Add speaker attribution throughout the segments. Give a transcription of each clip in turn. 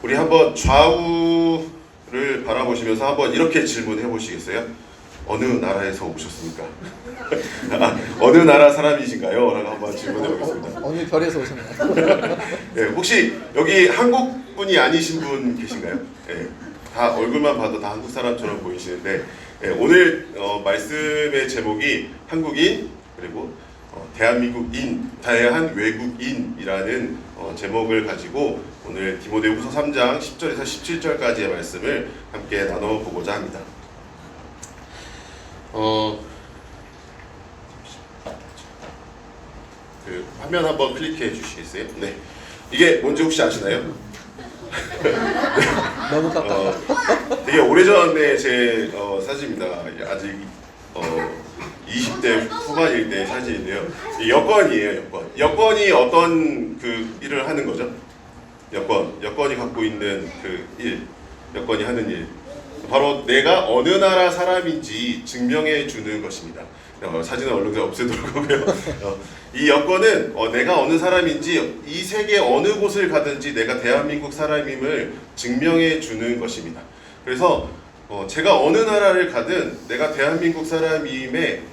Speaker 1: 우리 한번 좌우를 바라보시면서 한번 이렇게 질문해 보시겠어요? 어느 나라에서 오셨습니까? 어느 나라 사람이신가요? 라고 한번 질문해 보겠습니다.
Speaker 2: 어느 별에서 오셨나요?
Speaker 1: 네, 혹시 여기 한국 분이 아니신 분 계신가요? 네, 다 얼굴만 봐도 다 한국 사람처럼 보이시는데 네, 오늘 말씀의 제목이 한국인 그리고 대한민국인, 다양한 외국인이라는 제목을 가지고 오늘 디모데후서 3장 10절에서 17절까지의 말씀을 함께 나눠보고자 합니다. 그 화면 한번 클릭해 주시겠어요? 네, 이게 뭔지 혹시 아시나요?
Speaker 2: 너무 깜깜해.
Speaker 1: 되게 오래전에 제 사진입니다. 아직 20대 후반일 때 사진인데요. 여권이에요, 여권. 여권이 어떤 그 일을 하는 거죠? 여권이 갖고 있는 그 일, 여권이 하는 일. 바로 내가 어느 나라 사람인지 증명해 주는 것입니다. 사진은 얼른 없애도록 하고요. 이 여권은 내가 어느 사람인지 이 세계 어느 곳을 가든지 내가 대한민국 사람임을 증명해 주는 것입니다. 그래서 제가 어느 나라를 가든 내가 대한민국 사람임의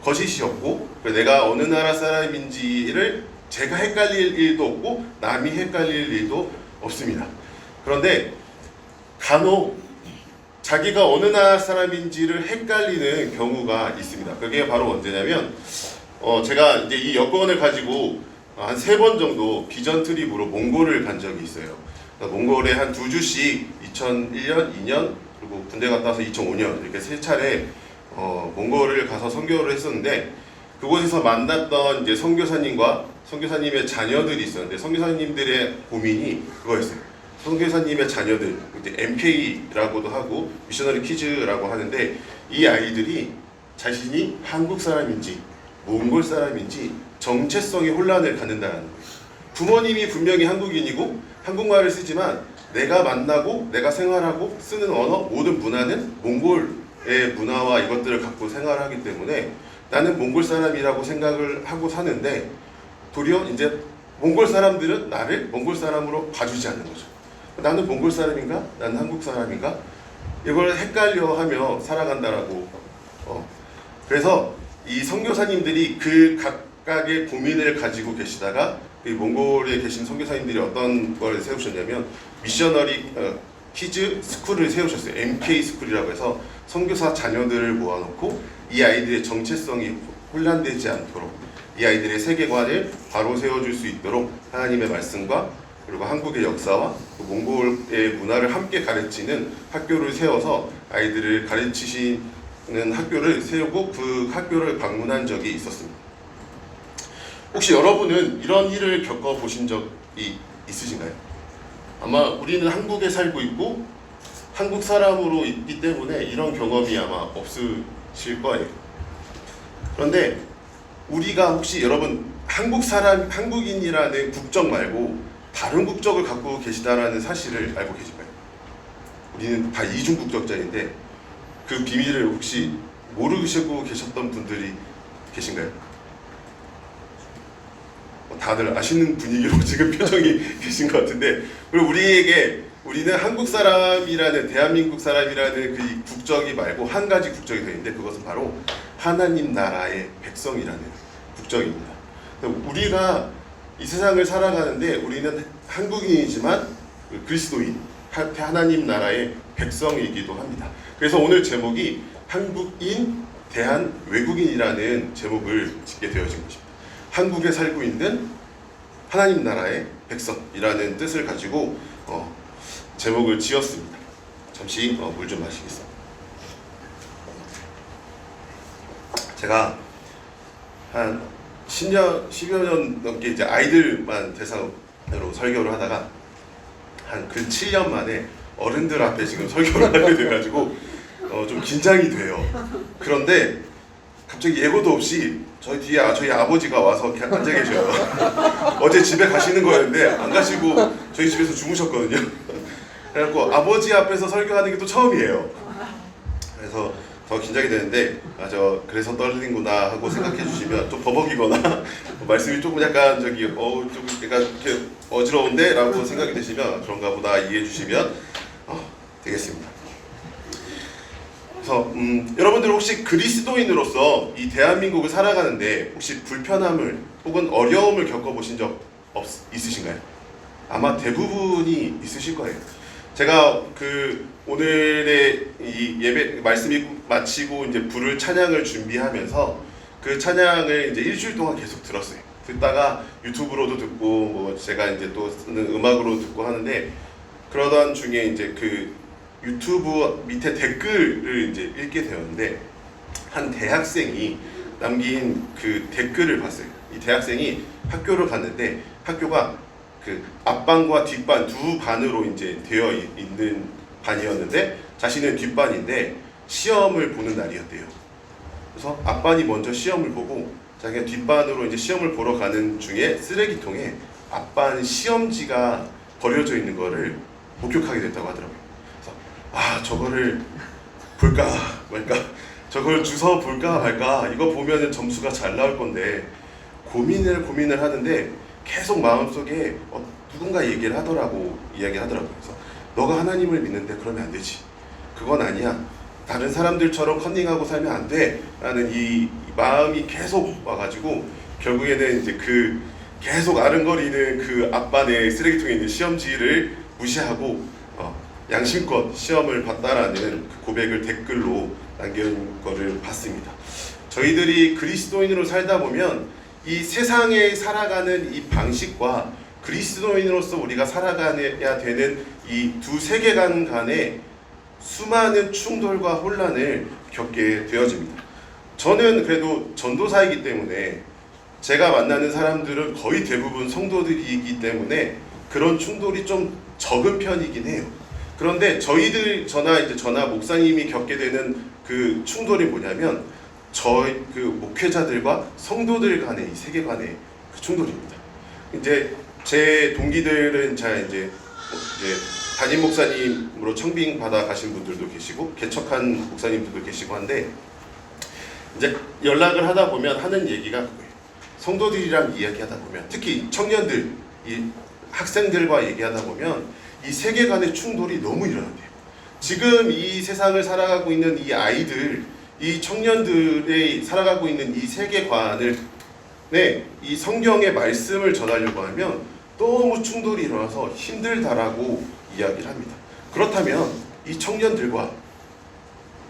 Speaker 1: 거짓이 없고 내가 어느 나라 사람인지를 제가 헷갈릴 일도 없고 남이 헷갈릴 일도 없습니다. 그런데 간혹 자기가 어느 나라 사람인지를 헷갈리는 경우가 있습니다. 그게 바로 언제냐면 제가 이제 이 여권을 가지고 한 3번 정도 비전 트립으로 몽골을 간 적이 있어요. 몽골에 한 2주씩 2001년, 2년 그리고 군대 갔다 와서 2005년 이렇게 3차례 몽골을 가서 선교를 했었는데 그곳에서 만났던 이제 선교사님과 선교사님의 자녀들이 있었는데 선교사님들의 고민이 그거였어요. 선교사님의 자녀들, 이제 MK라고도 하고 미셔너리 키즈라고 하는데 이 아이들이 자신이 한국 사람인지 몽골 사람인지 정체성의 혼란을 갖는다는 거예요. 부모님이 분명히 한국인이고 한국말을 쓰지만 내가 만나고 내가 생활하고 쓰는 언어 모든 문화는 몽골의 문화와 이것들을 갖고 생활하기 때문에 나는 몽골 사람이라고 생각을 하고 사는데 도리어 이제 몽골 사람들은 나를 몽골 사람으로 봐주지 않는 거죠. 나는 몽골 사람인가? 나는 한국 사람인가? 이걸 헷갈려 하며 살아간다라고. 그래서 이 선교사님들이 그 각각의 고민을 가지고 계시다가 이 몽골에 계신 선교사님들이 어떤 걸 세우셨냐면 미셔너리 키즈 스쿨을 세우셨어요. MK 스쿨이라고 해서 선교사 자녀들을 모아놓고 이 아이들의 정체성이 혼란되지 않도록 이 아이들의 세계관을 바로 세워줄 수 있도록 하나님의 말씀과 그리고 한국의 역사와 몽골의 문화를 함께 가르치는 학교를 세워서 아이들을 가르치시는 학교를 세우고 그 학교를 방문한 적이 있었습니다. 혹시 여러분은 이런 일을 겪어보신 적이 있으신가요? 아마 우리는 한국에 살고 있고 한국 사람으로 있기 때문에 이런 경험이 아마 없으실 거예요. 그런데 우리가 혹시 여러분 한국 사람, 한국인이라는 국적 말고 다른 국적을 갖고 계시다라는 사실을 알고 계실까요? 우리는 다 이중 국적자인데 그 비밀을 혹시 모르시고 계셨던 분들이 계신가요? 다들 아시는 분위기로 지금 표정이 계신 것 같은데 그리고 우리는 한국 사람이라는 대한민국 사람이라는 그 국적이 말고 한 가지 국적이 더 있는데 그것은 바로 하나님 나라의 백성이라는 국적입니다. 우리가 이 세상을 살아가는데 우리는 한국인이지만 그리스도인, 하나님 나라의 백성이기도 합니다. 그래서 오늘 제목이 한국인, 대한 외국인이라는 제목을 짓게 되어진 것입니다. 한국에 살고 있는 하나님 나라의 백성이라는 뜻을 가지고 제목을 지었습니다. 잠시 물 좀 마시겠습니다. 제가 한 10여 년 넘게 이제 아이들만 대상으로 설교를 하다가 한 그 7년 만에 어른들 앞에 지금 설교를 하게 돼가지고 좀 긴장이 돼요. 그런데 갑자기 예고도 없이 저희 뒤에 저희 아버지가 와서 앉아 계셔요. 어제 집에 가시는 거였는데 안 가시고 저희 집에서 주무셨거든요. 그래갖고 아버지 앞에서 설교하는 게 또 처음이에요. 그래서 더 긴장이 되는데 그래서 떨리는구나 하고 생각해 주시면 좀 버벅이거나 말씀이 조금 약간 조금 약간 이렇게 어지러운데 라고 생각이 되시면 그런가 보다 이해해 주시면 되겠습니다. 그래서 여러분들 혹시 그리스도인으로서 이 대한민국을 살아가는데 혹시 불편함을 혹은 어려움을 겪어보신 적 있으신가요? 아마 대부분이 있으실 거예요. 제가 오늘의 이 예배 말씀이 마치고 이제 부를 찬양을 준비하면서 그 찬양을 이제 일주일 동안 계속 들었어요. 듣다가 유튜브로도 듣고 뭐 제가 이제 또 쓰는 음악으로 듣고 하는데 그러던 중에 이제 유튜브 밑에 댓글을 이제 읽게 되었는데 한 대학생이 남긴 그 댓글을 봤어요. 이 대학생이 학교를 갔는데 학교가 앞반과 뒷반 두 반으로 이제 되어 있는 반이었는데 자신은 뒷반인데 시험을 보는 날이었대요. 그래서 앞반이 먼저 시험을 보고 자기가 뒷반으로 이제 시험을 보러 가는 중에 쓰레기통에 앞반 시험지가 버려져 있는 거를 목격하게 됐다고 하더라고요. 그래서 저거를 볼까 말까, 저걸 주워 볼까 말까, 이거 보면은 점수가 잘 나올 건데 고민을 하는데 계속 마음속에 누군가 이야기를 하더라고요. 그래서 너가 하나님을 믿는데 그러면 안 되지. 그건 아니야. 다른 사람들처럼 컨닝하고 살면 안 돼. 라는 이 마음이 계속 와가지고 결국에는 이제 계속 아른거리는 앞반의 쓰레기통에 있는 시험지를 무시하고 양심껏 시험을 봤다라는 고백을 댓글로 남긴 거를 봤습니다. 저희들이 그리스도인으로 살다 보면 이 세상에 살아가는 이 방식과 그리스도인으로서 우리가 살아가야 되는 이 두 세계관 간의 수많은 충돌과 혼란을 겪게 되어집니다. 저는 그래도 전도사이기 때문에 제가 만나는 사람들은 거의 대부분 성도들이기 때문에 그런 충돌이 좀 적은 편이긴 해요. 그런데 저나 목사님이 겪게 되는 그 충돌이 뭐냐면 저희 목회자들과 성도들 간의 이 세계관의 그 충돌입니다. 이제 제 동기들은 이제 담임 목사님으로 청빙 받아 가신 분들도 계시고 개척한 목사님들도 계시고 한데 이제 연락을 하다 보면 하는 얘기가 그거예요. 성도들이랑 이야기하다 보면 특히 청년들, 이 학생들과 얘기하다 보면 이 세계관의 충돌이 너무 일어난대요. 지금 이 세상을 살아가고 있는 이 아이들, 이 청년들이 살아가고 있는 이 세계관을 이 성경의 말씀을 전하려고 하면 너무 충돌이 일어나서 힘들다라고 이야기를 합니다. 그렇다면 이 청년들과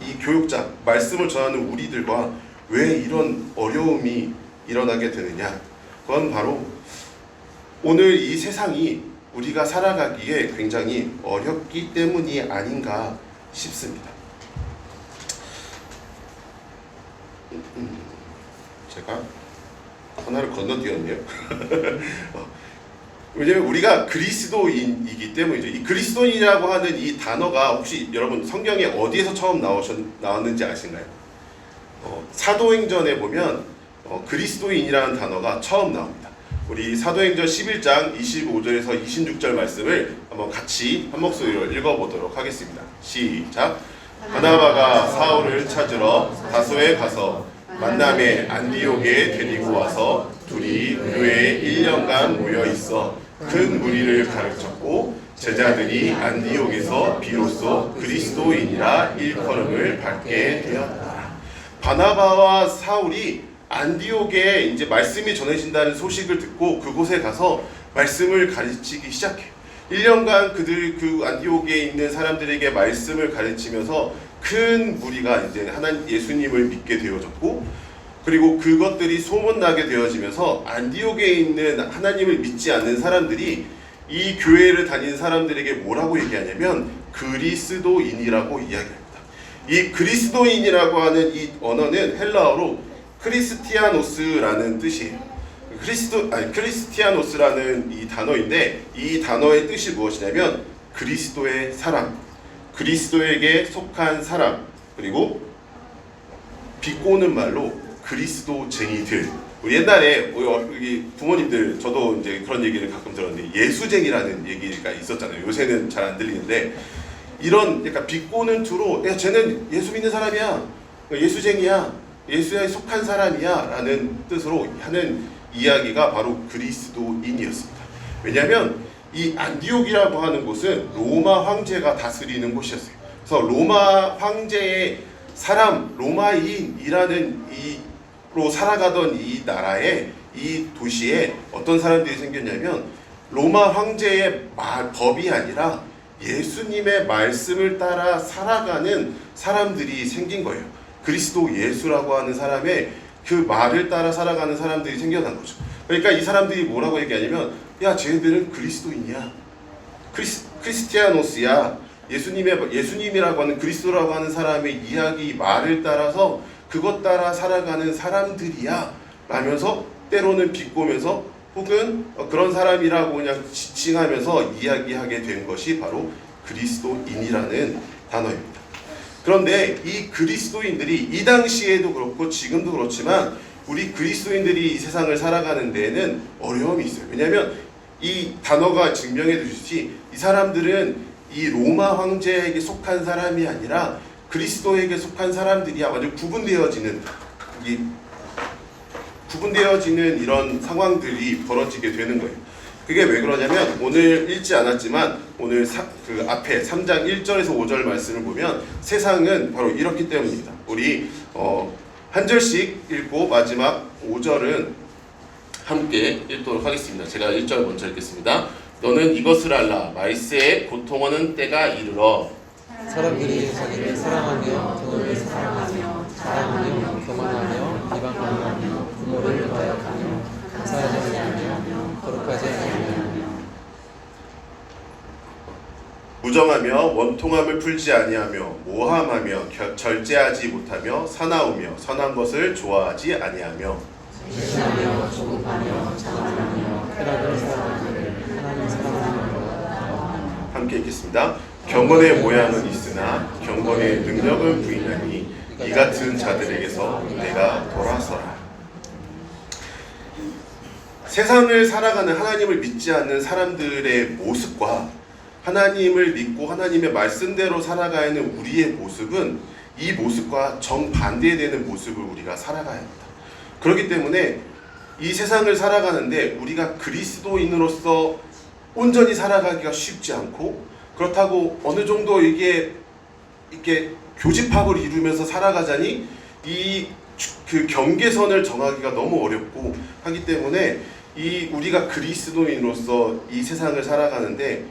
Speaker 1: 이 교육자, 말씀을 전하는 우리들과 왜 이런 어려움이 일어나게 되느냐? 그건 바로 오늘 이 세상이 우리가 살아가기에 굉장히 어렵기 때문이 아닌가 싶습니다. 제가 하나를 건너뛰었네요. 왜냐면 우리가 그리스도인이기 때문이죠. 이 그리스도인이라고 하는 이 단어가 혹시 여러분 성경에 어디에서 처음 나왔는지 아신가요? 사도행전에 보면 그리스도인이라는 단어가 처음 나옵니다. 우리 사도행전 11장 25절에서 26절 말씀을 한번 같이 한 목소리로 읽어보도록 하겠습니다. 시작. 바나바가 사울을 찾으러 다소에 가서 만남에 안디옥에 데리고 와서 둘이 교회에 1년간 모여 있어 큰 무리를 가르쳤고 제자들이 안디옥에서 비로소 그리스도인이라 일컬음을 받게 되었다. 바나바와 사울이 안디옥에 이제 말씀이 전해진다는 소식을 듣고 그곳에 가서 말씀을 가르치기 시작해요. 1년간 그 안디옥에 있는 사람들에게 말씀을 가르치면서 큰 무리가 이제 예수님을 믿게 되어졌고, 그리고 그것들이 소문나게 되어지면서 안디옥에 있는 하나님을 믿지 않는 사람들이 이 교회를 다니는 사람들에게 뭐라고 얘기하냐면 그리스도인이라고 이야기합니다. 이 그리스도인이라고 하는 이 언어는 헬라어로 크리스티아노스라는 뜻이에요. 크리스티아노스라는 이 단어인데 이 단어의 뜻이 무엇이냐면 그리스도의 사람, 그리스도에게 속한 사람, 그리고 비꼬는 말로 그리스도쟁이들. 우리 옛날에 우리 부모님들 저도 이제 그런 얘기를 가끔 들었는데 예수쟁이라는 얘기가 있었잖아요. 요새는 잘 안 들리는데 이런 약간 비꼬는 투로 야 쟤는 예수 믿는 사람이야, 예수쟁이야, 예수에 속한 사람이야 라는 뜻으로 하는 이야기가 바로 그리스도인이었습니다. 왜냐하면 이 안디옥이라고 하는 곳은 로마 황제가 다스리는 곳이었어요. 그래서 로마 황제의 사람, 로마인이라는 이로 살아가던 이 나라에, 이 도시에 어떤 사람들이 생겼냐면 로마 황제의 법이 아니라 예수님의 말씀을 따라 살아가는 사람들이 생긴 거예요. 그리스도 예수라고 하는 사람의 그 말을 따라 살아가는 사람들이 생겨난 거죠. 그러니까 이 사람들이 뭐라고 얘기하냐면, 야, 쟤네들은 그리스도인이야, 크리스티아노스야, 예수님이라고 하는, 그리스도라고 하는 사람의 이야기, 말을 따라서 그것 따라 살아가는 사람들이야 라면서 때로는 비꼬면서 혹은 그런 사람이라고 그냥 지칭하면서 이야기하게 된 것이 바로 그리스도인이라는 단어입니다. 그런데 이 그리스도인들이 이 당시에도 그렇고 지금도 그렇지만 우리 그리스도인들이 이 세상을 살아가는 데에는 어려움이 있어요. 왜냐하면 이 단어가 증명해 주듯이 이 사람들은 이 로마 황제에게 속한 사람이 아니라 그리스도에게 속한 사람들이 아주 구분되어지는 이런 상황들이 벌어지게 되는 거예요. 그게 왜 그러냐면 오늘 읽지 않았지만 오늘 그 앞에 3장 1절에서 5절 말씀을 보면 세상은 바로 이렇기 때문입니다. 우리 한 절씩 읽고 마지막 5절은 함께 읽도록 하겠습니다. 제가 1절 먼저 읽겠습니다. 너는 이것을 알라. 말세에 고통하는 때가 이르러
Speaker 2: 사람들이 자기를 사랑하며 돈을 사랑하며 자랑하며 교만하며 비방하며 부모를 거역하며 감사하지 않으며 거룩하지 않으며
Speaker 1: 무정하며 원통함을 풀지 아니하며 모함하며 절제하지 못하며 사나우며 선한 것을 좋아하지 아니하며
Speaker 2: 질투하며 조급하며 자만하며 쾌락을 사랑하기를 하나님 사랑하는 것
Speaker 1: 함께 읽겠습니다. 경건의 모양은 있으나 경건의 능력은 부인하니 이 같은 자들에게서 내가 돌아서라. 세상을 살아가는 하나님을 믿지 않는 사람들의 모습과 하나님을 믿고 하나님의 말씀대로 살아가는 우리의 모습은 이 모습과 정반대되는 모습을 우리가 살아가야 합니다. 그렇기 때문에 이 세상을 살아가는데 우리가 그리스도인으로서 온전히 살아가기가 쉽지 않고, 그렇다고 어느 정도 이렇게 교집합을 이루면서 살아가자니 그 경계선을 정하기가 너무 어렵고 하기 때문에 우리가 그리스도인으로서 이 세상을 살아가는데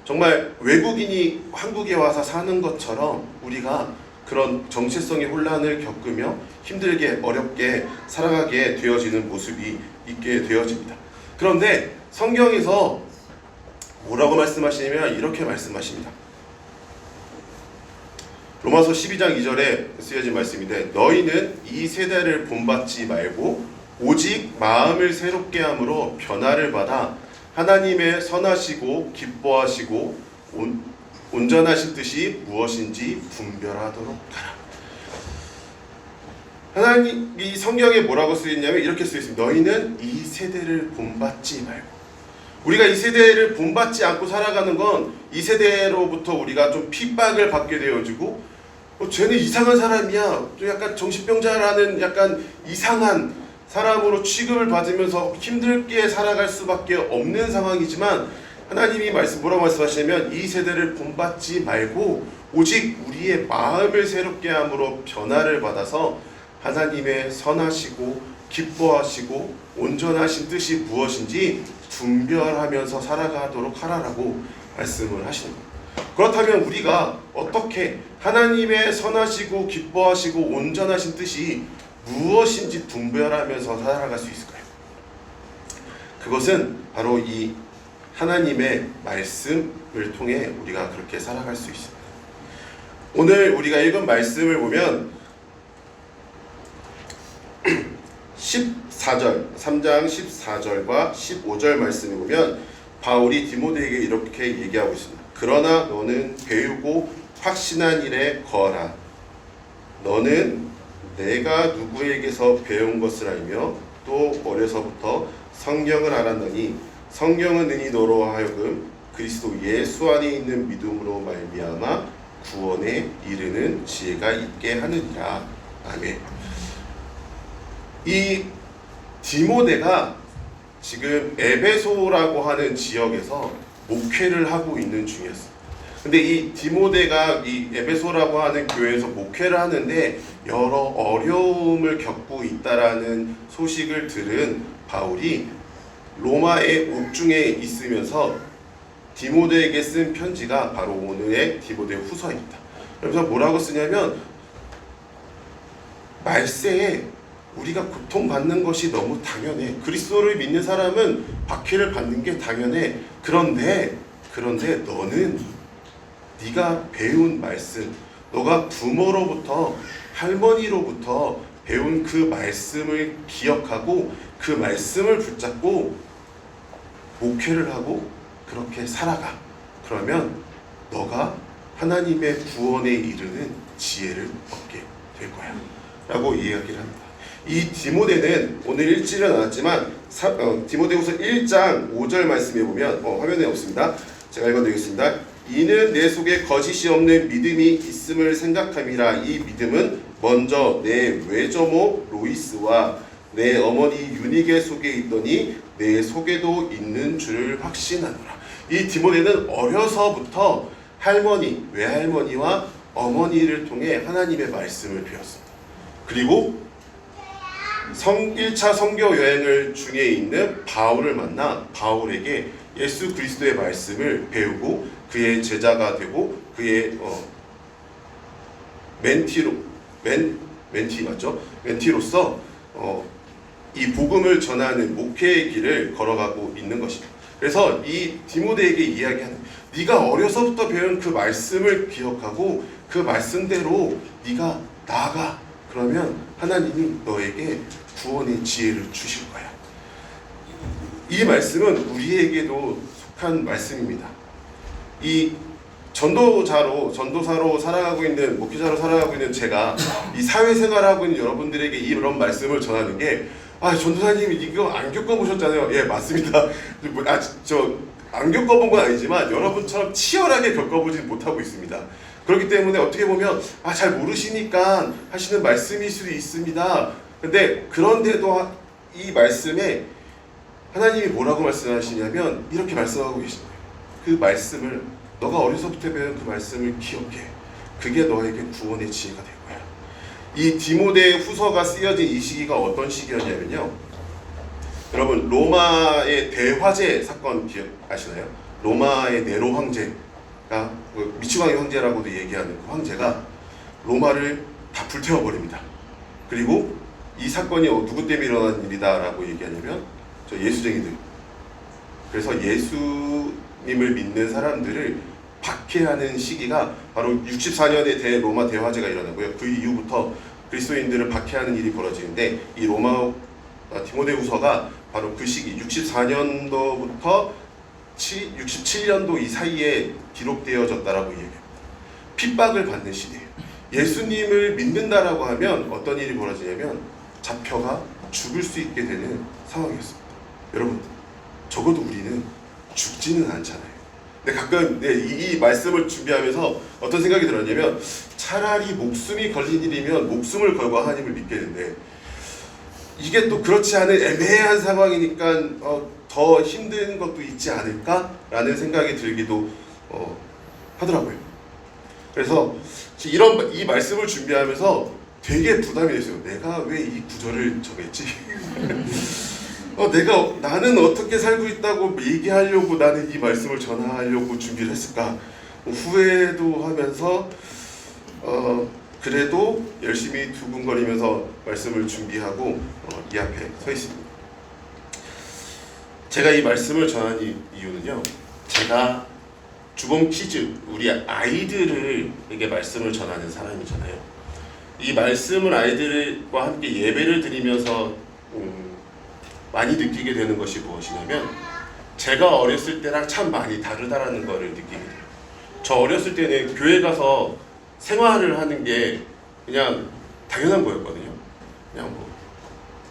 Speaker 1: 정말 외국인이 한국에 와서 사는 것처럼 우리가 그런 정체성의 혼란을 겪으며 힘들게 어렵게 살아가게 되어지는 모습이 있게 되어집니다. 그런데 성경에서 뭐라고 말씀하시냐면 이렇게 말씀하십니다. 로마서 12장 2절에 쓰여진 말씀인데, 너희는 이 세대를 본받지 말고 오직 마음을 새롭게 함으로 변화를 받아 하나님의 선하시고 기뻐하시고 온전하신 뜻이 무엇인지 분별하도록 하라. 하나님, 이 성경에 뭐라고 쓰여있냐면 이렇게 쓰여있습니다. 너희는 이 세대를 본받지 말고. 우리가 이 세대를 본받지 않고 살아가는 건 이 세대로부터 우리가 좀 핍박을 받게 되어지고, 쟤는 이상한 사람이야, 좀 약간 정신병자라는 약간 이상한 사람으로 취급을 받으면서 힘들게 살아갈 수밖에 없는 상황이지만, 하나님이 뭐라고 말씀하시냐면 이 세대를 본받지 말고 오직 우리의 마음을 새롭게 함으로 변화를 받아서 하나님의 선하시고 기뻐하시고 온전하신 뜻이 무엇인지 분별하면서 살아가도록 하라라고 말씀을 하시는 겁니다. 그렇다면 우리가 어떻게 하나님의 선하시고 기뻐하시고 온전하신 뜻이 무엇인지 분별하면서 살아갈 수 있을까요? 그것은 바로 이 하나님의 말씀을 통해 우리가 그렇게 살아갈 수 있습니다. 오늘 우리가 읽은 말씀을 보면 14절, 3장 14절과 15절 말씀을 보면 바울이 디모데에게 이렇게 얘기하고 있습니다. 그러나 너는 배우고 확신한 일에 거하라. 너는 내가 누구에게서 배운 것을 알며 또 어려서부터 성경을 알았느니 성경은 능히 너로 하여금 그리스도 예수 안에 있는 믿음으로 말미암아 구원에 이르는 지혜가 있게 하느니라 아멘. 이 디모데가 지금 에베소라고 하는 지역에서 목회를 하고 있는 중이었어요. 근데 이 디모데가 이 에베소라고 하는 교회에서 목회를 하는데 여러 어려움을 겪고 있다라는 소식을 들은 바울이 로마의 옥중에 있으면서 디모데에게 쓴 편지가 바로 오늘의 디모데 후서입니다. 그래서 뭐라고 쓰냐면, 말세에 우리가 고통받는 것이 너무 당연해. 그리스도를 믿는 사람은 박해를 받는 게 당연해. 그런데 너는 네가 배운 말씀, 너가 부모로부터, 할머니로부터 배운 그 말씀을 기억하고 그 말씀을 붙잡고 목회를 하고 그렇게 살아가. 그러면 너가 하나님의 구원에 이르는 지혜를 얻게 될 거야 라고 이야기를 합니다. 이 디모데는 오늘 읽지는 않았지만 디모데후서 1장 5절 말씀에 보면 화면에 없습니다. 제가 읽어드리겠습니다. 이는 내 속에 거짓이 없는 믿음이 있음을 생각함이라. 이 믿음은 먼저 내 외조모 로이스와 내 어머니 유니게 속에 있더니 내 속에도 있는 줄을 확신하노라. 이 디모데는 어려서부터 할머니, 외할머니와 어머니를 통해 하나님의 말씀을 배웠습니다. 그리고 1차 선교 여행을 중에 있는 바울을 만나 바울에게 예수 그리스도의 말씀을 배우고 그의 제자가 되고 그의 멘티 맞죠? 멘티로서 이 복음을 전하는 목회의 길을 걸어가고 있는 것입니다. 그래서 이 디모데에게 이야기하는, 네가 어려서부터 배운 그 말씀을 기억하고 그 말씀대로 네가 나아가. 그러면 하나님이 너에게 구원의 지혜를 주실 거야. 이 말씀은 우리에게도 속한 말씀입니다. 이 전도사로 살아가고 있는, 목회자로 살아가고 있는 제가 이 사회생활하고 있는 여러분들에게 이런 말씀을 전하는 게, 전도사님 이거 안 겪어보셨잖아요. 예, 맞습니다. 저 안 겪어본 건 아니지만 여러분처럼 치열하게 겪어보지 못하고 있습니다. 그렇기 때문에 어떻게 보면 잘 모르시니까 하시는 말씀일 수도 있습니다. 근데 그런데도 이 말씀에 하나님이 뭐라고 말씀하시냐면 이렇게 말씀하고 계신 거예요. 그 말씀을, 너가 어려서부터 배운 그 말씀을 기억해. 그게 너에게 구원의 지혜가 될 거야. 이 디모데 후서가 쓰여진 이 시기가 어떤 시기였냐면요, 여러분 로마의 대화재 사건 기억하시나요? 로마의 네로 황제가, 미치광이 황제라고도 얘기하는 그 황제가 로마를 다 불태워버립니다. 그리고 이 사건이 누구 때문에 일어난 일이다 라고 얘기하냐면 저 예수쟁이들, 그래서 예수님을 믿는 사람들을 박해하는 시기가 바로 64년에 대로마 대화재가 일어나고요. 그 이후부터 그리스도인들을 박해하는 일이 벌어지는데, 이 디모데후서가 바로 그 시기 64년도부터 67년도 이 사이에 기록되어졌다라고 얘기합니다. 핍박을 받는 시대예요. 예수님을 믿는다라고 하면 어떤 일이 벌어지냐면 잡혀가 죽을 수 있게 되는 상황이었습니다. 여러분, 적어도 우리는 죽지는 않잖아요. 근데 가끔 이 말씀을 준비하면서 어떤 생각이 들었냐면, 차라리 목숨이 걸린 일이면 목숨을 걸고 하나님을 믿게 되는데, 이게 또 그렇지 않은 애매한 상황이니까 더 힘든 것도 있지 않을까라는 생각이 들기도 하더라고요. 그래서 이 말씀을 준비하면서 되게 부담이 됐어요. 내가 왜 이 구절을 정했지? 나는 어떻게 살고 있다고 얘기하려고 나는 이 말씀을 전하려고 준비를 했을까? 후회도 하면서 그래도 열심히 두근거리면서 말씀을 준비하고 이 앞에 서 있습니다. 제가 이 말씀을 전하는 이유는요, 제가 주범 키즈, 우리 아이들에게 말씀을 전하는 사람이잖아요. 이 말씀을 아이들과 함께 예배를 드리면서 많이 느끼게 되는 것이 무엇이냐면, 제가 어렸을 때랑 참 많이 다르다라는 것을 느끼게 돼요. 저 어렸을 때는 교회 가서 생활을 하는 게 그냥 당연한 거였거든요. 그냥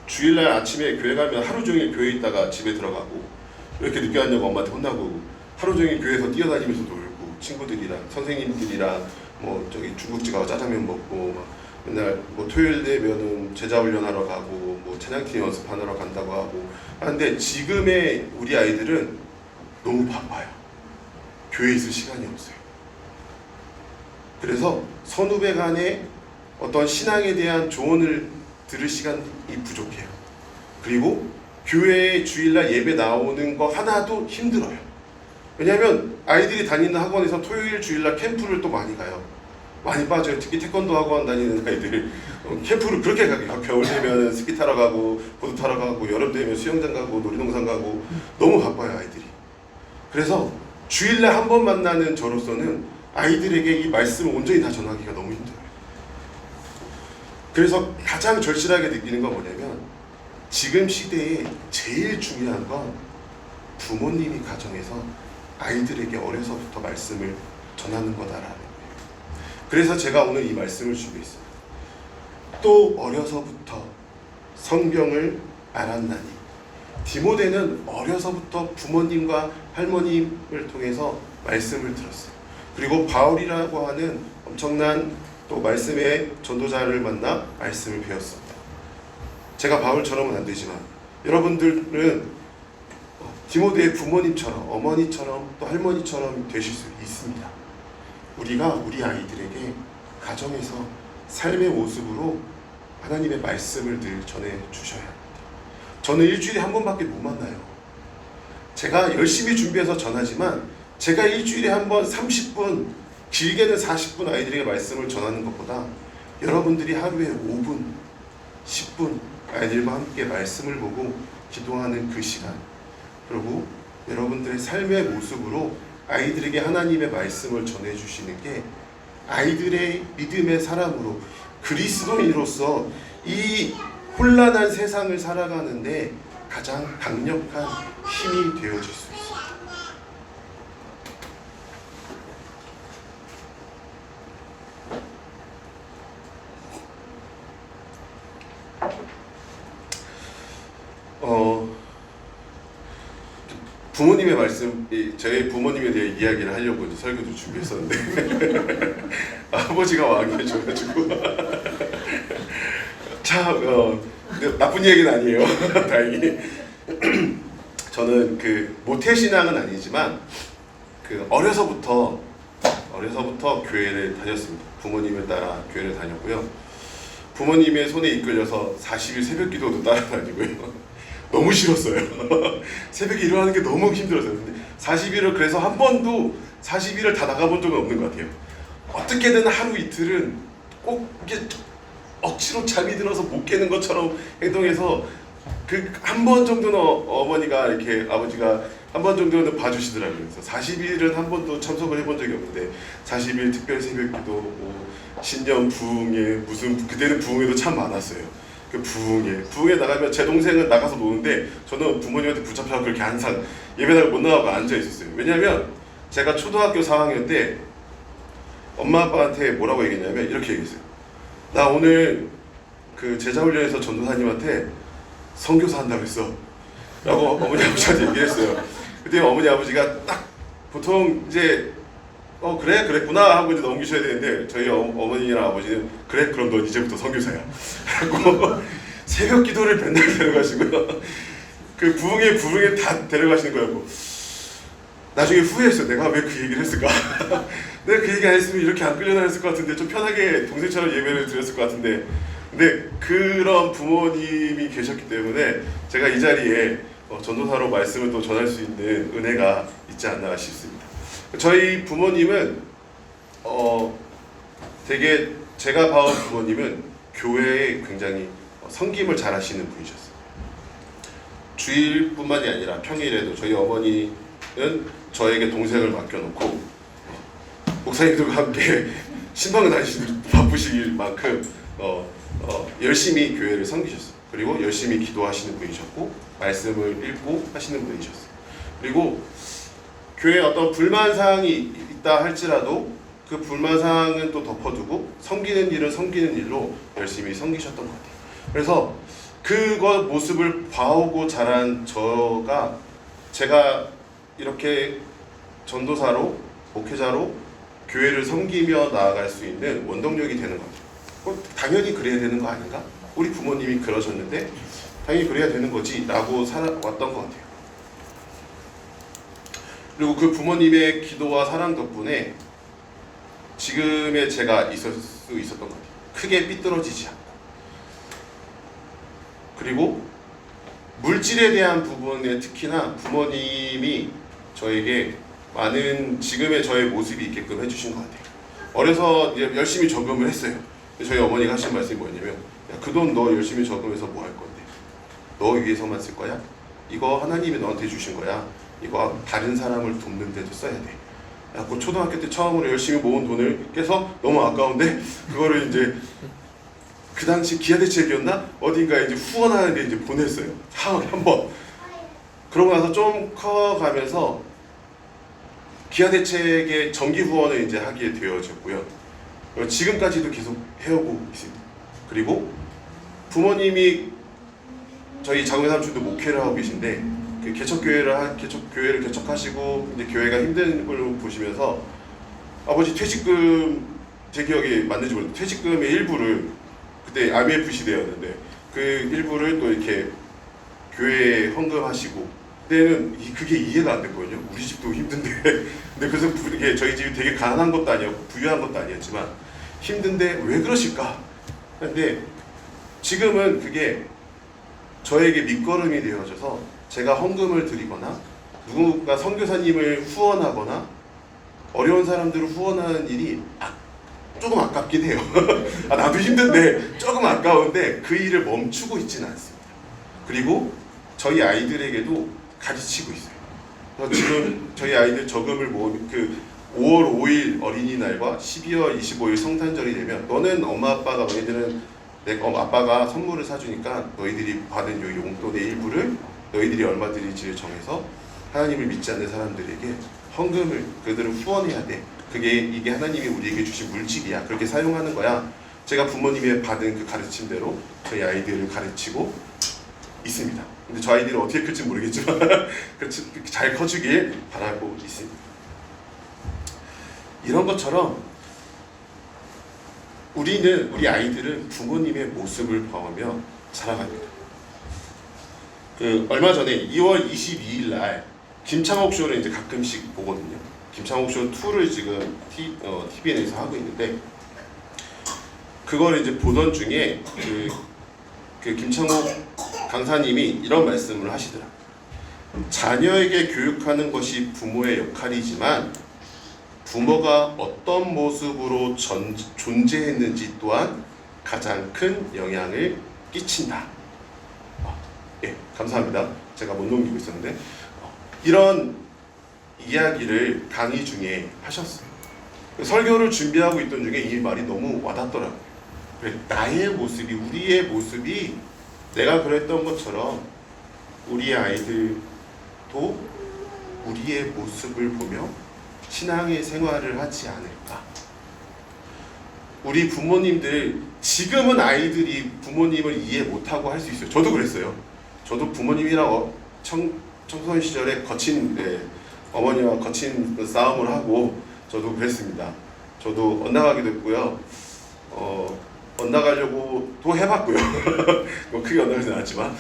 Speaker 1: 주일날 아침에 교회 가면 하루 종일 교회에 있다가 집에 들어가고, 왜 이렇게 늦게 왔냐고 엄마한테 혼나고, 하루 종일 교회에서 뛰어다니면서 놀고, 친구들이랑 선생님들이랑 중국집 가서 짜장면 먹고 맨날 뭐 토요일 되면은 제자 훈련하러 가고 뭐 찬양팀 연습하러 간다고 하고 하는데 지금의 우리 아이들은 너무 바빠요. 교회에 있을 시간이 없어요. 그래서 선후배 간에 어떤 신앙에 대한 조언을 들을 시간이 부족해요. 그리고 교회에 주일날 예배 나오는 거 하나도 힘들어요. 왜냐하면 아이들이 다니는 학원에서 토요일 주일날 캠프를 또 많이 가요. 많이 빠져요. 특히 태권도 학원 다니는 아이들 캠프를 그렇게 가요. 겨울 되면 스키 타러 가고 보드 타러 가고 여름 되면 수영장 가고 놀이동산 가고 너무 바빠요 아이들이. 그래서 주일날 한 번 만나는 저로서는 아이들에게 이 말씀을 온전히 다 전하기가 너무 힘들어요. 그래서 가장 절실하게 느끼는 건 뭐냐면 지금 시대에 제일 중요한 건 부모님이 가정에서 아이들에게 어려서부터 말씀을 전하는 거다라는 거예요. 그래서 제가 오늘 이 말씀을 준비했어요. 또 어려서부터 성경을 알았나니. 디모데는 어려서부터 부모님과 할머님을 통해서 말씀을 들었어요. 그리고 바울이라고 하는 엄청난 또 말씀의 전도자를 만나 말씀을 배웠습니다. 제가 바울처럼은 안 되지만 여러분들은 디모데의 부모님처럼 어머니처럼 또 할머니처럼 되실 수 있습니다. 우리가 우리 아이들에게 가정에서 삶의 모습으로 하나님의 말씀을 늘 전해 주셔야 합니다. 저는 일주일에 한 번밖에 못 만나요. 제가 열심히 준비해서 전하지만 제가 일주일에 한 번 30분, 길게는 40분 아이들에게 말씀을 전하는 것보다 여러분들이 하루에 5분, 10분 아이들과 함께 말씀을 보고 기도하는 그 시간, 그리고 여러분들의 삶의 모습으로 아이들에게 하나님의 말씀을 전해주시는 게 아이들의 믿음의 사람으로 그리스도인으로서 이 혼란한 세상을 살아가는데 가장 강력한 힘이 되어질 수 있습니다. 부모님의 말씀, 저희 부모님에 대해 이야기를 하려고 이제 설교도 준비했었는데 아버지가 왕이셔가지고 참 나쁜 얘기는 아니에요. 다행히 저는 그 모태신앙은 아니지만 그 어려서부터 교회를 다녔습니다. 부모님을 따라 교회를 다녔고요. 부모님의 손에 이끌려서 40일 새벽기도도 따라다니고요. 너무 싫었어요. 새벽에 일어나는 게 너무 힘들었어요. 근데 40일을 그래서 한 번도 40일을 다 나가본 적은 없는 것 같아요. 어떻게든 하루 이틀은 꼭 이게 억지로 잠이 들어서 못 깨는 것처럼 행동해서 그 한 번 정도는 어머니가 이렇게 아버지가 한 번 정도는 봐주시더라고요. 그래서 40일은 한 번도 참석을 해본 적이 없는데 40일 특별 새벽기도, 뭐 신년 부흥회, 무슨 그때는 부흥회도 참 많았어요. 그 부흥회 나가면 제 동생은 나가서 노는데 저는 부모님한테 붙잡혀서 그렇게 항상 예배당을 못 나가고 앉아 있었어요. 왜냐하면 제가 초등학교 4학년 때 엄마 아빠한테 뭐라고 얘기했냐면 이렇게 얘기했어요. 나 오늘 그 제자훈련에서 전도사님한테 선교사 한다고 했어 라고 어머니 아버지한테 얘기를 했어요. 그때 어머니 아버지가 딱 보통 이제 그래 그랬구나 하고 이제 넘기셔야 되는데 저희 어머니랑 아버지는 그래 그럼 넌 이제부터 선교사야 하고 새벽 기도를 맨날 데려가시고요. 그 부흥회 다 데려가시는 거였고 나중에 후회했어요. 내가 왜 그 얘기를 했을까? 내가 그 얘기 안 했으면 이렇게 안 끌려다녔을 것 같은데 좀 편하게 동생처럼 예배를 드렸을 것 같은데 근데 그런 부모님이 계셨기 때문에 제가 이 자리에 전도사로 말씀을 또 전할 수 있는 은혜가 있지 않나 싶습니다. 저희 부모님은 되게 제가 봐온 부모님은 교회에 굉장히 섬김을 잘 하시는 분이셨어요. 주일뿐만이 아니라 평일에도 저희 어머니는 저에게 동생을 맡겨놓고 목사님들과 함께 신방을 다니시는 바쁘실 만큼 열심히 교회를 섬기셨어요. 그리고 열심히 기도하시는 분이셨고 말씀을 읽고 하시는 분이셨어요. 그리고 교회에 어떤 불만사항이 있다 할지라도 그 불만사항은 또 덮어두고 섬기는 일은 섬기는 일로 열심히 섬기셨던 것 같아요. 그래서 그거 모습을 봐오고 자란 제가 이렇게 전도사로 목회자로 교회를 섬기며 나아갈 수 있는 원동력이 되는 것 같아요. 당연히 그래야 되는 거 아닌가? 우리 부모님이 그러셨는데 당연히 그래야 되는 거지 라고 살아왔던 것 같아요. 그리고 그 부모님의 기도와 사랑 덕분에 지금의 제가 있을 수 있었던 것 같아요. 크게 삐뚤어지지 않고. 그리고 물질에 대한 부분에 특히나 부모님이 저에게 많은 지금의 저의 모습이 있게끔 해주신 것 같아요. 어려서 이제 열심히 저금을 했어요. 저희 어머니가 하신 말씀이 뭐냐면, 그 돈 너 열심히 저금해서 뭐 할 건데? 너 위해서만 쓸 거야? 이거 하나님이 너한테 주신 거야. 이거 다른 사람을 돕는 데도 써야 돼. 그 초등학교 때 처음으로 열심히 모은 돈을 깨서 너무 아까운데 그거를 이제 그 당시 기아대책이었나? 어딘가에 이제 후원하는데 이제 보냈어요. 한 번. 그러고 나서 좀 커가면서 기아대책의 정기 후원을 이제 하게 되어졌고요. 지금까지도 계속 해오고 있습니다. 그리고 부모님이 저희 장외 삼촌도 목회를 하고 계신데 그 개척교회를 개척하시고 이제 교회가 힘든 걸 보시면서 아버지 퇴직금, 제 기억이 맞는지 모르겠는데 퇴직금의 일부를, 그때 IMF 시대였는데 그 일부를 또 이렇게 교회에 헌금하시고, 그때는 그게 이해가 안 됐거든요. 우리 집도 힘든데 근데 그래서 이게 저희 집이 되게 가난한 것도 아니었고 부유한 것도 아니었지만 힘든데 왜 그러실까? 근데 지금은 그게 저에게 밑거름이 되어져서 제가 헌금을 드리거나 누군가 선교사님을 후원하거나 어려운 사람들을 후원하는 일이 조금 아깝긴 해요. 나도 힘든데 조금 아까운데 그 일을 멈추고 있지는 않습니다. 그리고 저희 아이들에게도 가르치고 있어요. 그래서 지금 저희 아이들 저금을 그 5월 5일 어린이날과 12월 25일 성탄절이 되면 너는 엄마 아빠가 너희들은 아빠가 선물을 사주니까 너희들이 받은 요 용돈의 일부를 너희들이 얼마 드릴지를 정해서 하나님을 믿지 않는 사람들에게 헌금을 그들을 후원해야 돼. 이게 하나님이 우리에게 주신 물질이야. 그렇게 사용하는 거야. 제가 부모님이 받은 그 가르침대로 저희 아이들을 가르치고 있습니다. 근데 저 아이들이 어떻게 클지 모르겠지만 잘 커주길 바라고 있습니다. 이런 것처럼 우리 아이들은 부모님의 모습을 봐오며 자라갑니다. 얼마 전에 2월 22일 날 김창옥 쇼를 이제 가끔씩 보거든요. 김창옥 쇼 2를 지금 TVN에서 하고 있는데 그걸 이제 보던 중에 그 김창옥 강사님이 이런 말씀을 하시더라. 자녀에게 교육하는 것이 부모의 역할이지만 부모가 어떤 모습으로 존재했는지 또한 가장 큰 영향을 끼친다. 예, 감사합니다. 제가 못 넘기고 있었는데 이런 이야기를 강의 중에 하셨어요. 설교를 준비하고 있던 중에 이 말이 너무 와닿더라고요. 그래, 나의 모습이, 우리의 모습이 내가 그랬던 것처럼 우리 아이들도 우리의 모습을 보며 신앙의 생활을 하지 않을까. 우리 부모님들, 지금은 아이들이 부모님을 이해 못하고 할 수 있어요. 저도 그랬어요. 저도 부모님이랑 청소년 시절에 거친 어머니와 거친 싸움을 하고 저도 그랬습니다. 저도 엇나가기도 했고요. 엇나가려고 또 해봤고요. 크게 엇나가진 않았지만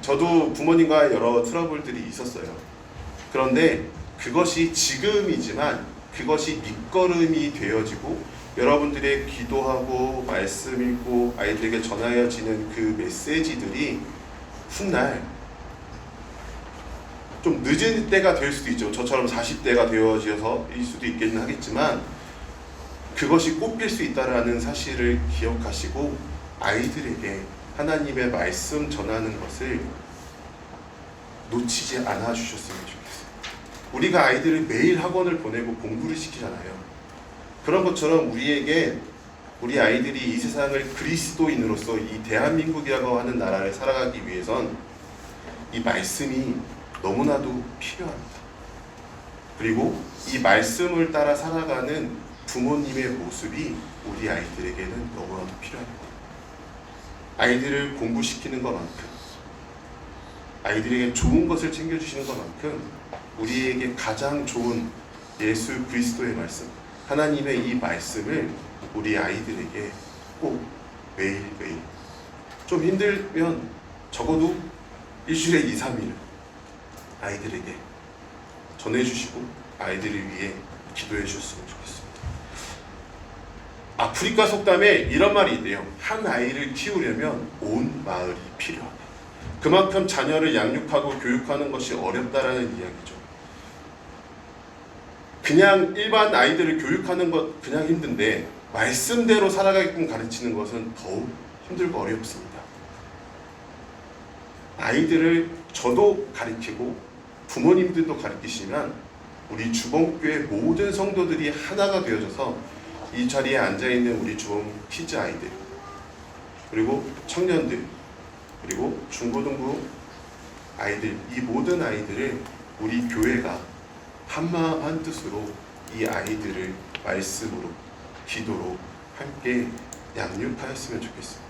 Speaker 1: 저도 부모님과 여러 트러블들이 있었어요. 그런데 그것이 지금이지만 그것이 밑거름이 되어지고 여러분들의 기도하고 말씀 읽고 아이들에게 전하여지는 그 메시지들이 훗날 좀 늦은 때가 될 수도 있죠. 저처럼 40대가 되어져서일 수도 있겠긴 하겠지만 그것이 꽃필 수 있다는 사실을 기억하시고 아이들에게 하나님의 말씀 전하는 것을 놓치지 않아 주셨으면 좋겠어요. 우리가 아이들을 매일 학원을 보내고 공부를 시키잖아요. 그런 것처럼 우리 아이들이 이 세상을 그리스도인으로서 이 대한민국이라고 하는 나라를 살아가기 위해선 이 말씀이 너무나도 필요합니다. 그리고 이 말씀을 따라 살아가는 부모님의 모습이 우리 아이들에게는 너무나도 필요합니다. 아이들을 공부시키는 것만큼, 아이들에게 좋은 것을 챙겨주시는 것만큼 우리에게 가장 좋은 예수 그리스도의 말씀, 하나님의 이 말씀을 우리 아이들에게 꼭 매일매일, 좀 힘들면 적어도 일주일에 2, 3일 아이들에게 전해주시고 아이들을 위해 기도해 주셨으면 좋겠습니다. 아프리카 속담에 이런 말이 있대요. 한 아이를 키우려면 온 마을이 필요하다. 그만큼 자녀를 양육하고 교육하는 것이 어렵다라는 이야기죠. 그냥 일반 아이들을 교육하는 것 그냥 힘든데 말씀대로 살아가게끔 가르치는 것은 더욱 힘들고 어렵습니다. 아이들을 저도 가르치고 부모님들도 가르치시면 우리 주범교회 모든 성도들이 하나가 되어져서 이 자리에 앉아있는 우리 주범 키즈 아이들, 그리고 청년들, 그리고 중고등부 아이들, 이 모든 아이들을 우리 교회가 한마음 한뜻으로 이 아이들을 말씀으로 기도로 함께 양육하였으면 좋겠습니다.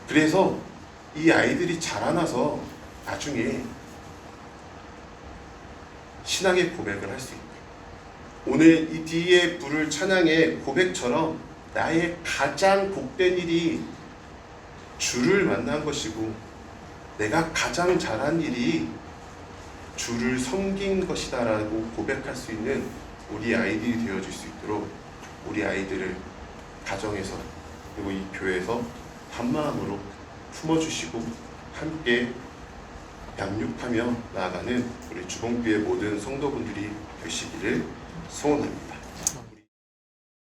Speaker 1: 그래서 이 아이들이 자라나서 나중에 신앙의 고백을 할 수 있고, 오늘 이 뒤에 부를 찬양의 고백처럼 나의 가장 복된 일이 주를 만난 것이고 내가 가장 잘한 일이 주를 섬긴 것이다 라고 고백할 수 있는 우리 아이들이 되어줄 수 있도록 우리 아이들을 가정에서 그리고 이 교회에서 한마음으로 품어주시고 함께 양육하며 나아가는 우리 주봉교회 모든 성도분들이 되시기를 소원합니다.